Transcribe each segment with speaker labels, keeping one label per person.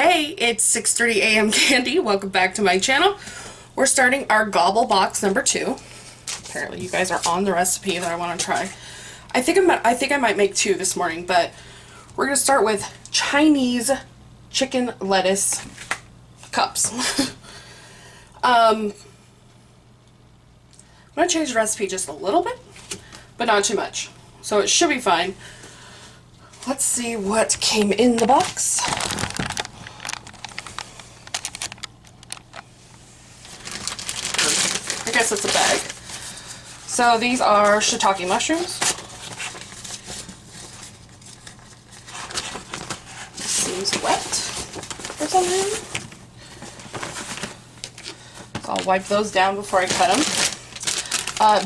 Speaker 1: Hey, it's 6:30 a.m. Candy. Welcome back to my channel. We're starting our Gobble box number 2. Apparently you guys are on the recipe that I want to try. I think I might make 2 this morning, but we're going to start with Chinese chicken lettuce cups. I'm going to change the recipe just a little bit, but not too much. So it should be fine. Let's see what came in the box. I guess it's a bag. So these are shiitake mushrooms. This seems wet or something. So I'll wipe those down before I cut them.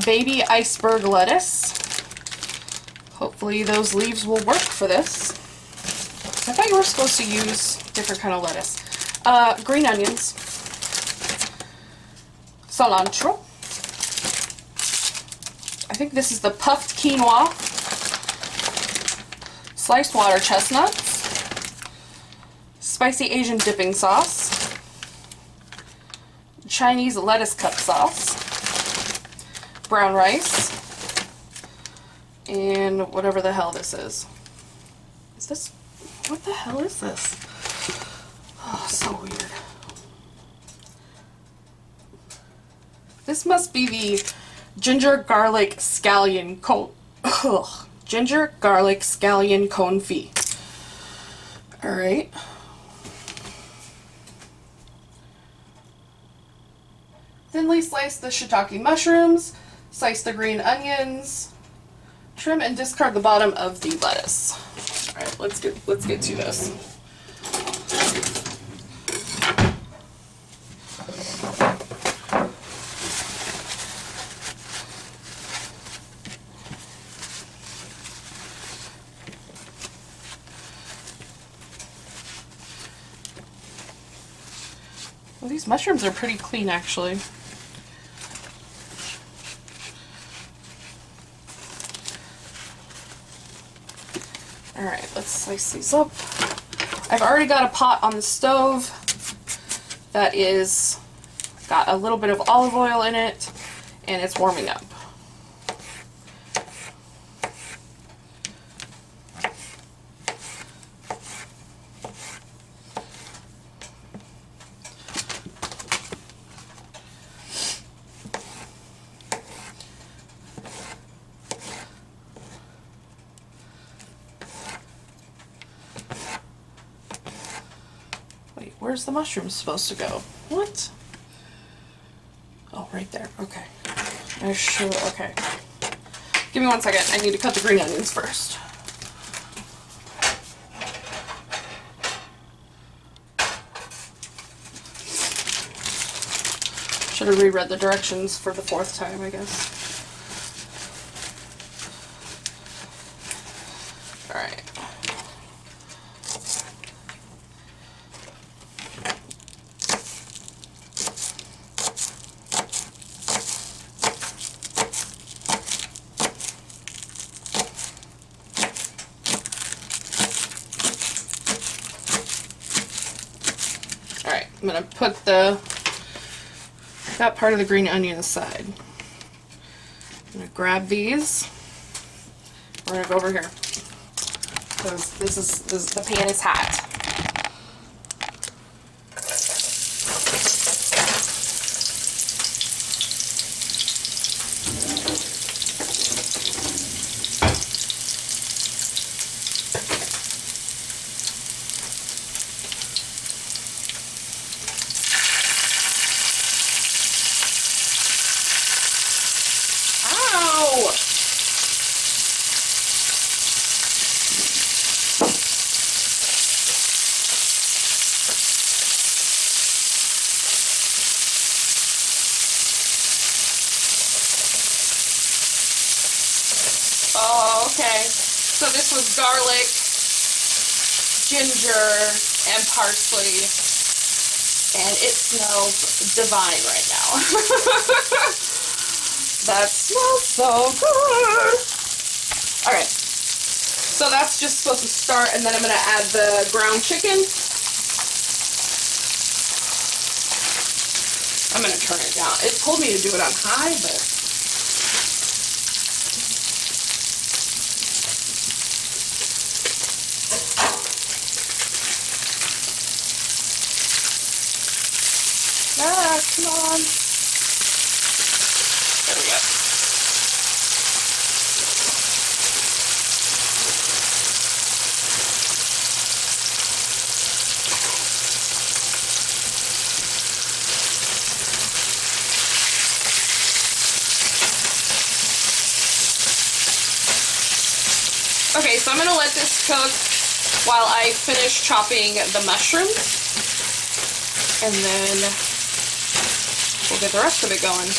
Speaker 1: Baby iceberg lettuce. Hopefully those leaves will work for this. I thought you were supposed to use different kind of lettuce. Green onions. Cilantro. I think this is the puffed quinoa. Sliced water chestnuts. Spicy Asian dipping sauce. Chinese lettuce cup sauce. Brown rice. And whatever the hell this is. Is this? What the hell is this? Oh, so weird. This must be the ginger garlic scallion cone. Ginger garlic scallion confit. Alright. Thinly slice the shiitake mushrooms. Slice the green onions. Trim and discard the bottom of the lettuce. Alright, let's get to this. Well, these mushrooms are pretty clean, actually. Alright, let's slice these up. I've already got a pot on the stove that is got a little bit of olive oil in it, and it's warming up. Where's the mushroom supposed to go? What? Oh, right there. Okay. Okay. Give me 1 second. I need to cut the green onions first. Should have reread the directions for the 4th time, I guess. Alright. Alright, I'm going to put that part of the green onion aside. I'm going to grab these. We're going to go over here. Because the pan is hot. Oh, okay. So this was garlic, ginger, and parsley, and it smells divine right now. That smells so good. Alright, so that's just supposed to start, and then I'm going to add the ground chicken. I'm going to turn it down. It told me to do it on high, but... Ah, come on. There we go. Okay, so I'm going to let this cook while I finish chopping the mushrooms, and then we'll get the rest of it going.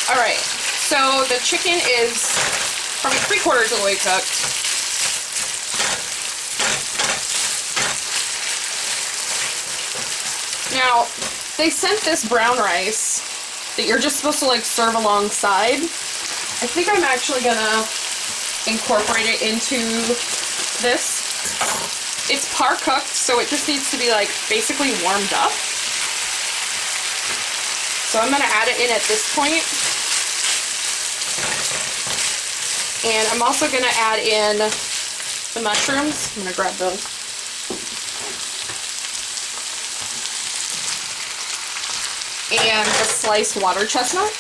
Speaker 1: Alright, so the chicken is probably 3/4 of the way cooked. Now, they sent this brown rice that you're just supposed to like serve alongside. I think I'm actually gonna incorporate it into this. It's par cooked, so it just needs to be like basically warmed up. So I'm gonna add it in at this point. And I'm also gonna add in the mushrooms. I'm gonna grab those. And the sliced water chestnuts.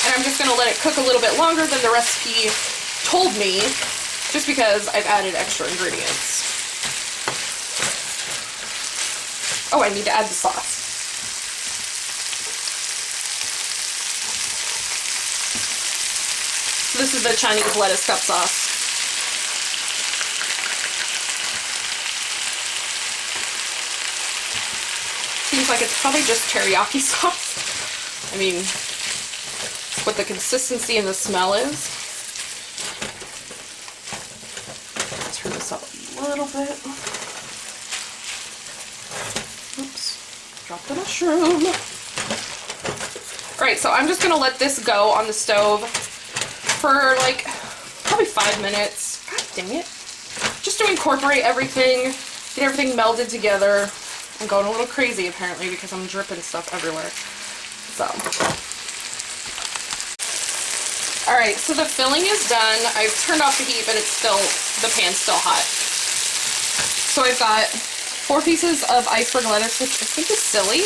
Speaker 1: And I'm just going to let it cook a little bit longer than the recipe told me, just because I've added extra ingredients. Oh, I need to add the sauce. This is the Chinese lettuce cup sauce. Seems like it's probably just teriyaki sauce. I mean, what the consistency and the smell is. Turn this up a little bit. Oops, dropped the mushroom. Alright, so I'm just going to let this go on the stove for like probably 5 minutes. God dang it. Just to incorporate everything, get everything melded together. I'm going a little crazy apparently because I'm dripping stuff everywhere. So. Alright, so the filling is done. I've turned off the heat, but it's still, the pan's still hot. So I've got 4 pieces of iceberg lettuce, which I think is silly.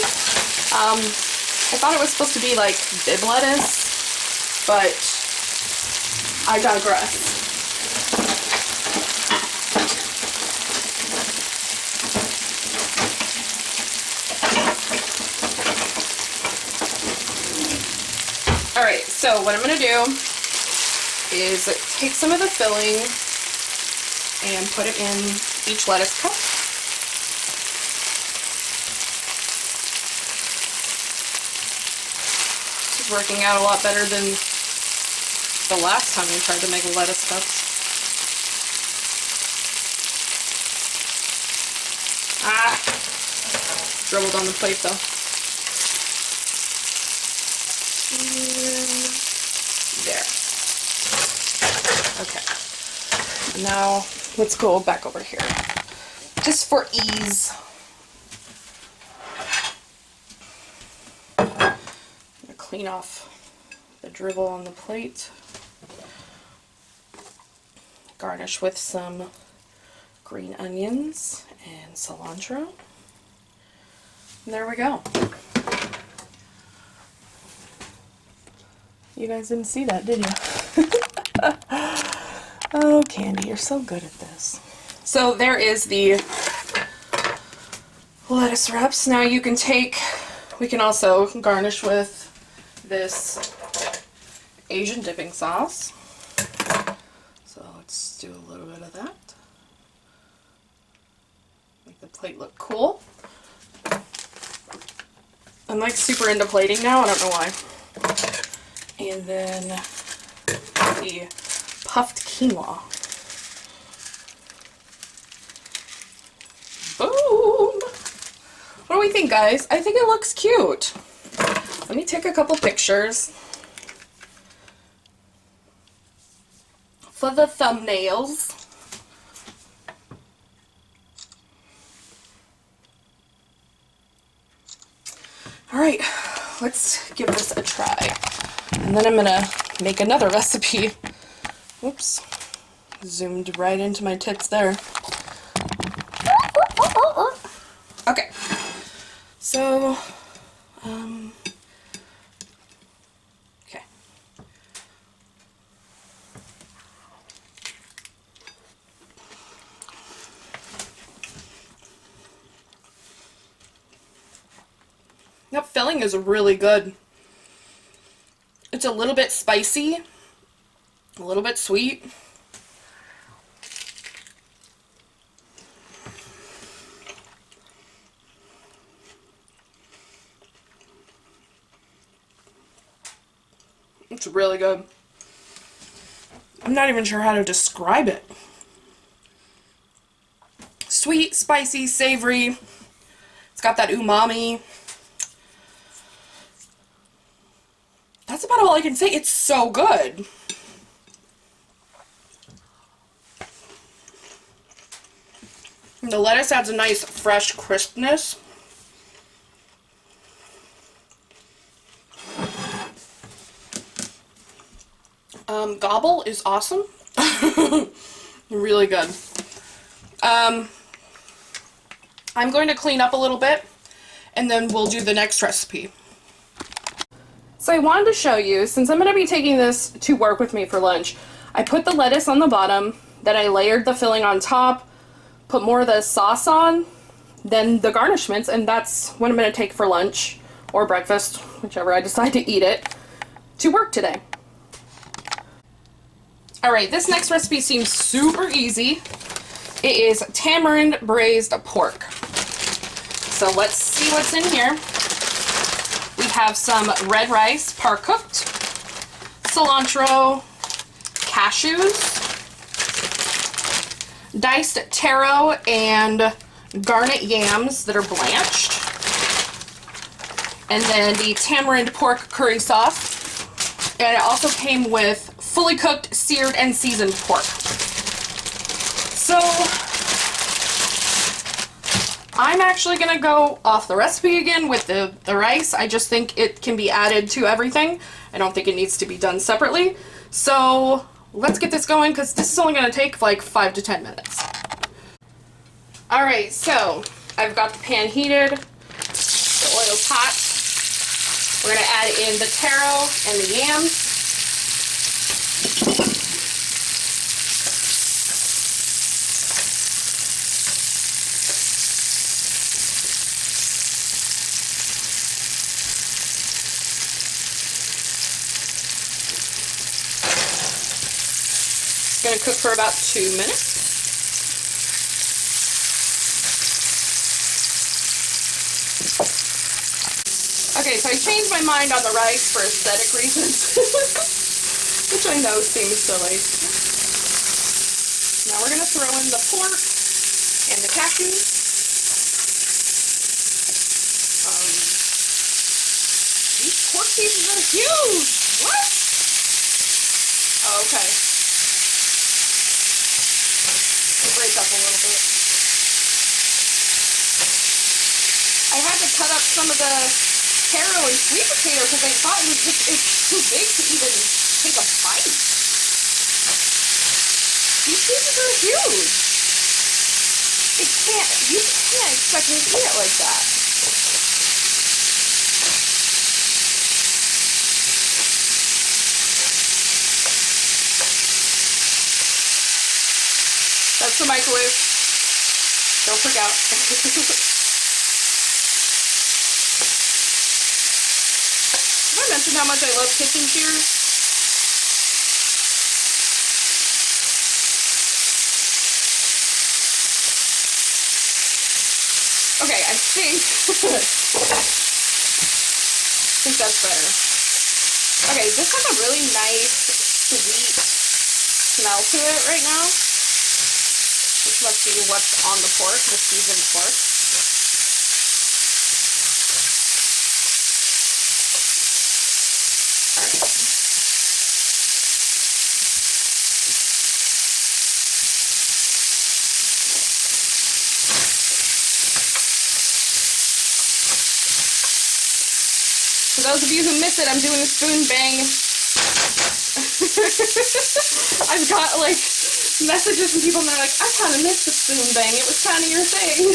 Speaker 1: I thought it was supposed to be like bib lettuce, but I digress. Alright, so what I'm going to do is take some of the filling and put it in each lettuce cup. This is working out a lot better than the last time we tried to make lettuce cups. Ah! Dribbled on the plate though. And there. Okay. Now let's go back over here. Just for ease. I'm gonna clean off the dribble on the plate. Garnish with some green onions and cilantro. And there we go. You guys didn't see that, did you? Oh, Candy, you're so good at this. So there is the lettuce wraps. Now you can take, we can also garnish with this Asian dipping sauce. So let's do a little bit of that. Make the plate look cool. I'm like super into plating now, I don't know why. And then the puffed quinoa. Boom! What do we think, guys? I think it looks cute. Let me take a couple pictures for the thumbnails. All right, let's give this a try. And then I'm gonna make another recipe. Oops, zoomed right into my tits there. Okay, so, okay. That filling is really good. It's a little bit spicy, a little bit sweet. It's really good. I'm not even sure how to describe it. Sweet, spicy, savory. It's got that umami. That's about all I can say. It's so good. And the lettuce adds a nice fresh crispness. Gobble is awesome. Really good. I'm going to clean up a little bit and then we'll do the next recipe. So I wanted to show you, since I'm going to be taking this to work with me for lunch, I put the lettuce on the bottom, then I layered the filling on top, put more of the sauce on, then the garnishments, and that's what I'm going to take for lunch or breakfast, whichever I decide to eat it, to work today. Alright, this next recipe seems super easy. It is tamarind braised pork. So let's see what's in here. We have some red rice, par cooked, cilantro, cashews, diced taro and garnet yams that are blanched, and then the tamarind pork curry sauce. And it also came with fully cooked, seared, and seasoned pork. So I'm actually gonna go off the recipe again with the rice. I just think it can be added to everything. I don't think it needs to be done separately. So let's get this going because this is only gonna take like 5 to 10 minutes. Alright, so I've got the pan heated, the oil's hot. We're gonna add in the taro and the yams. Going to cook for about 2 minutes. Okay, so I changed my mind on the rice for aesthetic reasons, which I know seems silly. Now we're going to throw in the pork and the cashews. These pork pieces are huge! What? Oh, okay. Break up a little bit. I had to cut up some of the taro and sweet potato because I thought it's too big to even take a bite. These pieces are huge. You can't expect me to eat it like that. That's the microwave. Don't freak out. Did I mention how much I love kitchen shears? Okay, I think that's better. Okay, this has a really nice, sweet smell to it right now. Which must be what's on the pork, the seasoned pork. For those of you who miss it, I'm doing a spoon bang. I've got like messages from people and they're like, I kind of missed the spoon bang. It was kind of your thing.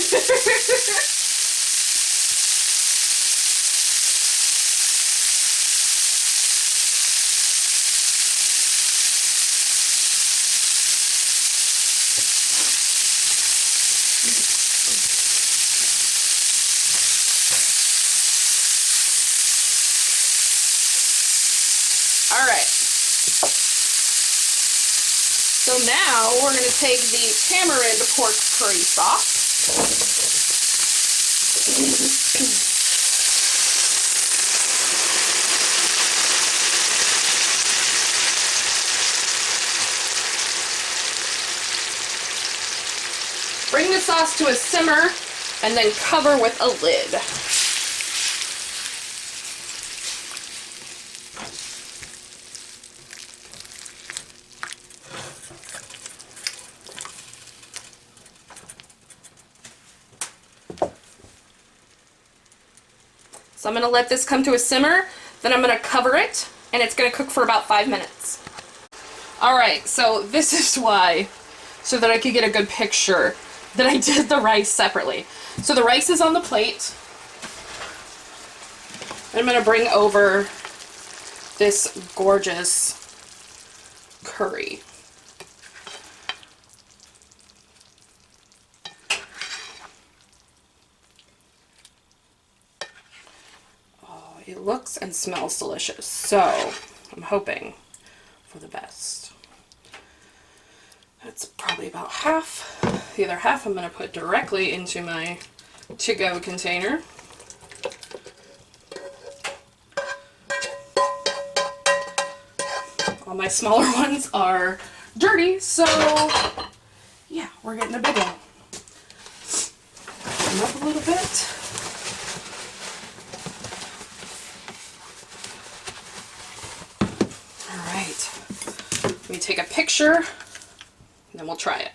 Speaker 1: All right. So now we're going to take the tamarind pork curry sauce. Bring the sauce to a simmer and then cover with a lid. So I'm going to let this come to a simmer, then I'm going to cover it, and it's going to cook for about 5 minutes. Alright, so this is why, so that I could get a good picture, that I did the rice separately. So the rice is on the plate. I'm going to bring over this gorgeous curry. It looks and smells delicious, so I'm hoping for the best. That's probably about half. The other half I'm going to put directly into my to-go container. All my smaller ones are dirty, so yeah, we're getting a big one. Turn them up a little bit. Let me take a picture and then we'll try it.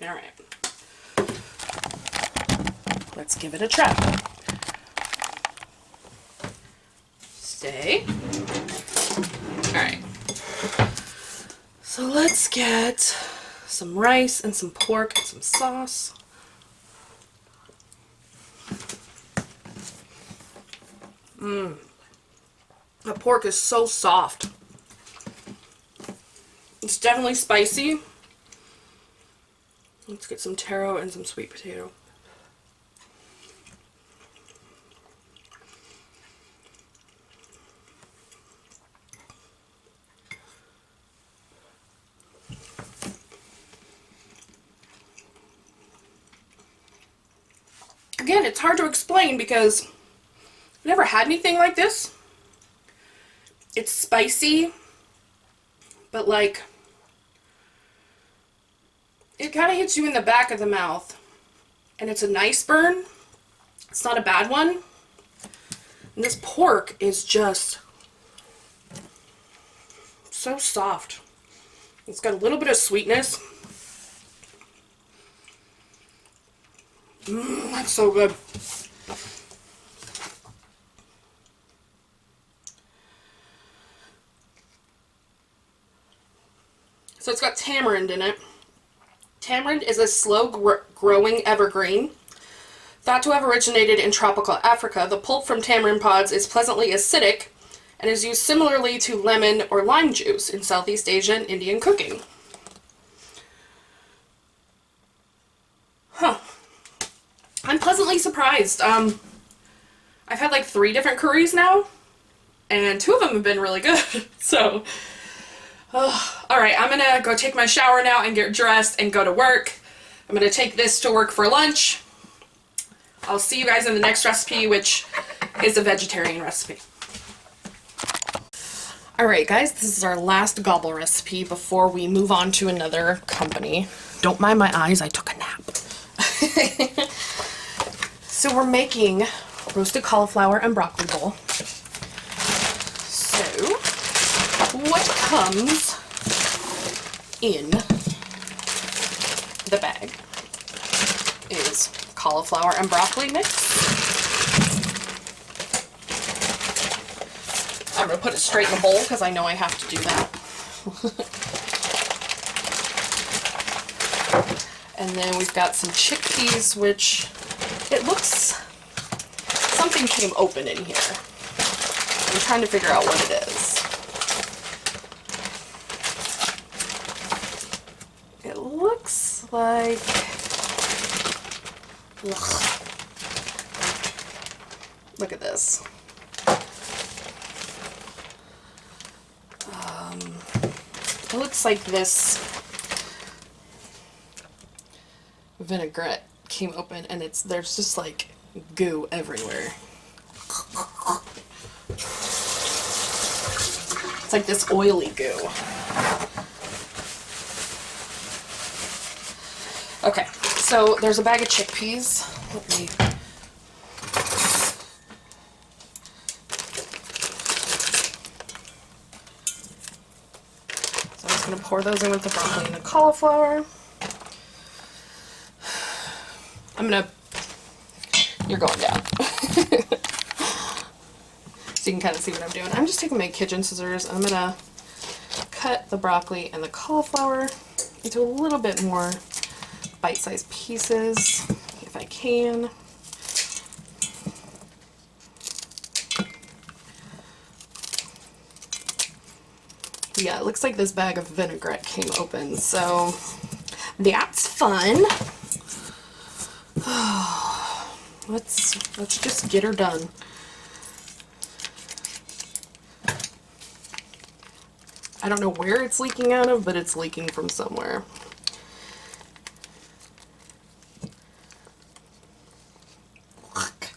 Speaker 1: All right. Let's give it a try. Stay. All right. So let's get some rice and some pork and some sauce. The pork is so soft. It's definitely spicy. Let's get some taro and some sweet potato. Again, it's hard to explain because I've never had anything like this. It's spicy, but like, it kind of hits you in the back of the mouth. And it's a nice burn. It's not a bad one. And this pork is just so soft. It's got a little bit of sweetness. That's so good. So it's got tamarind in it. Tamarind is a slow-growing evergreen. Thought to have originated in tropical Africa, the pulp from tamarind pods is pleasantly acidic and is used similarly to lemon or lime juice in Southeast Asian and Indian cooking. Huh. I'm pleasantly surprised. I've had like 3 different curries now, and 2 of them have been really good. So, alright, I'm gonna go take my shower now and get dressed and go to work. I'm gonna take this to work for lunch. I'll see you guys in the next recipe, which is a vegetarian recipe. Alright guys, this is our last Gobble recipe before we move on to another company. Don't mind my eyes, I took a nap. So we're making roasted cauliflower and broccoli bowl. So what comes in the bag is cauliflower and broccoli mix. I'm going to put it straight in the bowl because I know I have to do that. And then we've got some chickpeas, which it looks, something came open in here. I'm trying to figure out what it is. It looks like, ugh. Look at this. It looks like this vinaigrette came open and there's just like goo everywhere. It's like this oily goo. Okay, so there's a bag of chickpeas. Let me... So I'm just going to pour those in with the broccoli and the cauliflower. You're going down. So you can kind of see what I'm doing. I'm just taking my kitchen scissors and I'm going to cut the broccoli and the cauliflower into a little bit more bite-sized pieces, if I can. Yeah, it looks like this bag of vinaigrette came open, so that's fun. Let's just get her done. I don't know where it's leaking out of, but it's leaking from somewhere. Look.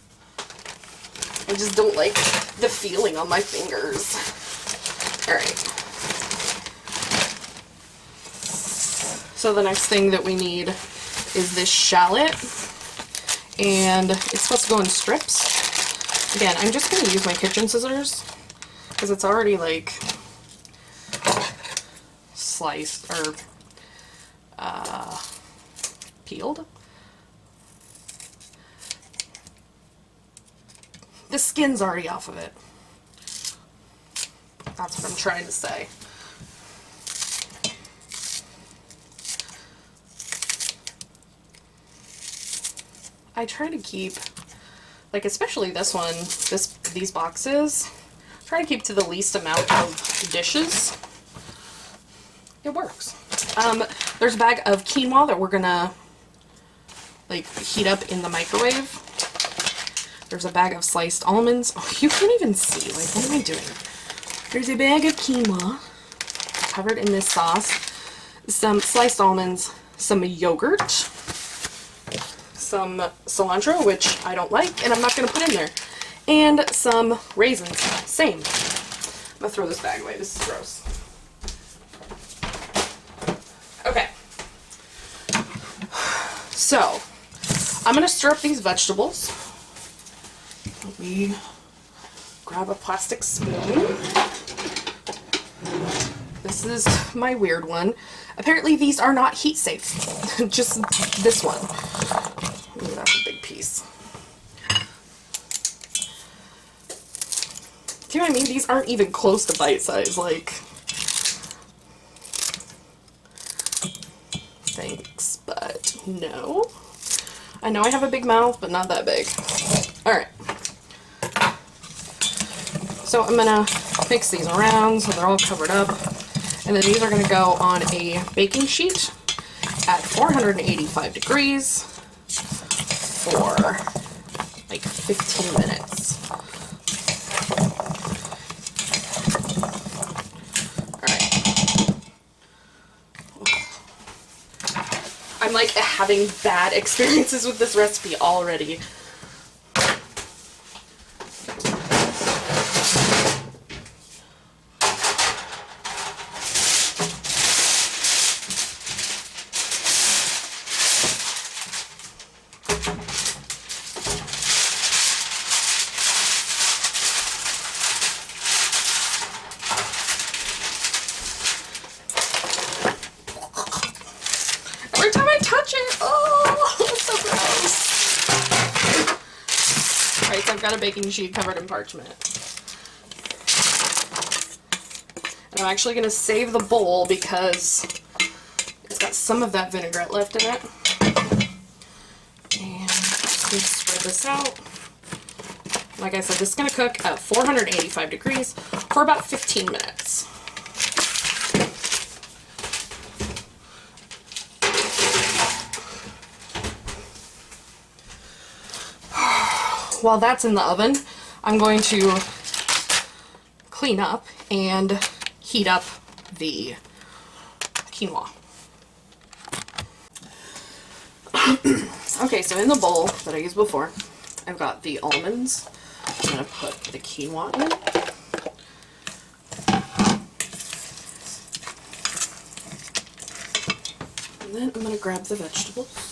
Speaker 1: I just don't like the feeling on my fingers. Alright. So the next thing that we need is this shallot. And it's supposed to go in strips. Again, I'm just going to use my kitchen scissors because it's already like sliced or peeled. The skin's already off of it. That's what I'm trying to say. I try to keep, like especially this one, these boxes, try to keep to the least amount of dishes. It works. There's a bag of quinoa that we're gonna like heat up in the microwave. There's a bag of sliced almonds. Oh, you can't even see, like what am I doing? There's a bag of quinoa covered in this sauce, some sliced almonds, some yogurt, some cilantro, which I don't like and I'm not going to put in there, and some raisins. Same. I'm going to throw this bag away. This is gross. Okay. So, I'm going to stir up these vegetables. Let me grab a plastic spoon. This is my weird one. Apparently these are not heat safe. Just this one. Ooh, that's a big piece. Do you know what I mean? These aren't even close to bite size. Like, thanks, but no. I know I have a big mouth, but not that big. Alright. So I'm gonna mix these around so they're all covered up. And then these are gonna go on a baking sheet at 485 degrees for like 15 minutes. Alright. I'm like having bad experiences with this recipe already. Alright, so I've got a baking sheet covered in parchment. And I'm actually going to save the bowl because it's got some of that vinaigrette left in it. And I'm just going to spread this out. Like I said, this is going to cook at 485 degrees for about 15 minutes. While that's in the oven, I'm going to clean up and heat up the quinoa. Okay, so in the bowl that I used before, I've got the almonds. I'm going to put the quinoa in. And then I'm going to grab the vegetables.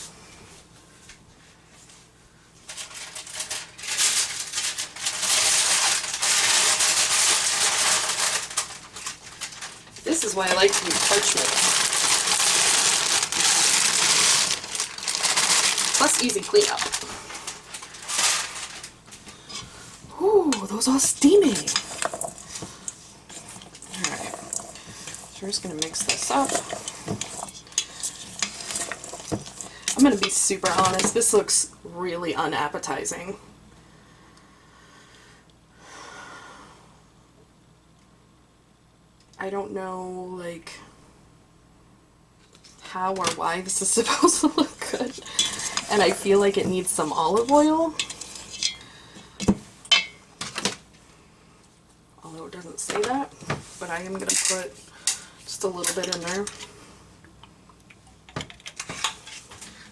Speaker 1: This is why I like to use parchment. Plus easy cleanup. Ooh, those all steaming. Alright. So we're just going to mix this up. I'm going to be super honest, this looks really unappetizing. I don't know, like, how or why this is supposed to look good. And I feel like it needs some olive oil. Although it doesn't say that. But I am going to put just a little bit in there.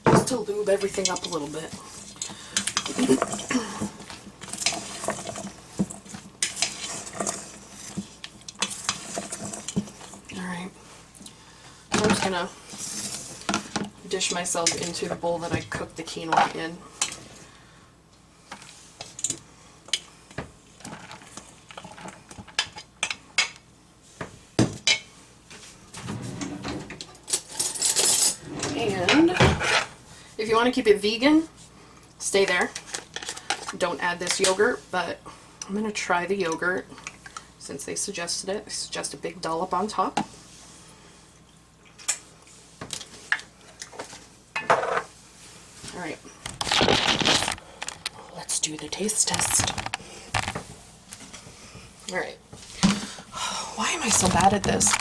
Speaker 1: Just to lube everything up a little bit. I'm just gonna dish myself into the bowl that I cooked the quinoa in. And if you want to keep it vegan, stay there. Don't add this yogurt, but I'm gonna try the yogurt since they suggested it. They suggest a big dollop on top. Alright, let's do the taste test. Alright, why am I so bad at this?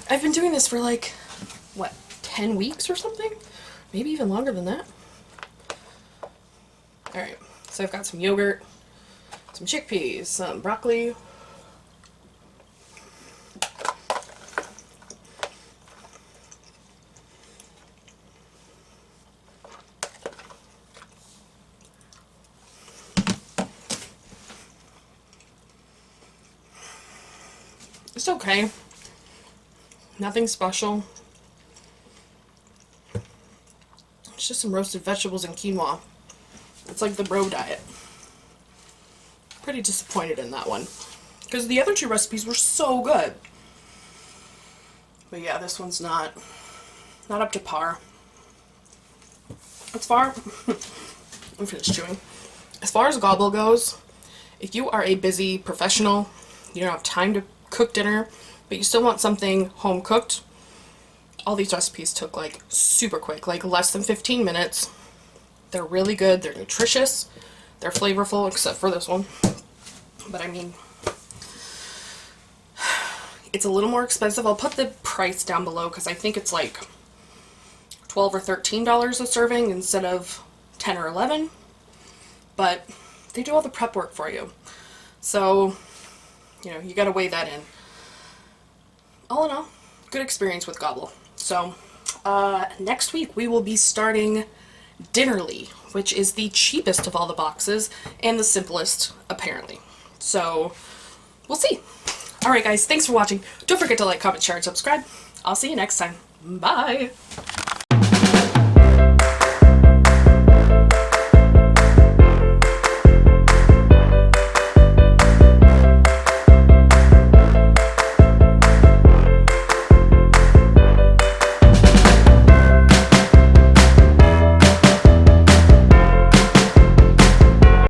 Speaker 1: I've been doing this for like, what, 10 weeks or something? Maybe even longer than that. Alright, so I've got some yogurt, some chickpeas, some broccoli. It's okay. Nothing special. It's just some roasted vegetables and quinoa. It's like the bro diet. Pretty disappointed in that one. Because the other two recipes were so good. But yeah, this one's not up to par. As far... I'm finished chewing. As far as Gobble goes, if you are a busy professional, you don't have time to cook dinner, but you still want something home cooked, all these recipes took like super quick, like less than 15 minutes. They're really good, they're nutritious, they're flavorful, except for this one. But I mean, it's a little more expensive. I'll put the price down below because I think it's like $12 or $13 a serving instead of 10 or 11. But they do all the prep work for you. So, you know, you gotta weigh that in. All in all, good experience with Gobble. So, next week we will be starting Dinnerly, which is the cheapest of all the boxes and the simplest, apparently. So, we'll see. Alright guys, thanks for watching. Don't forget to like, comment, share, and subscribe. I'll see you next time. Bye!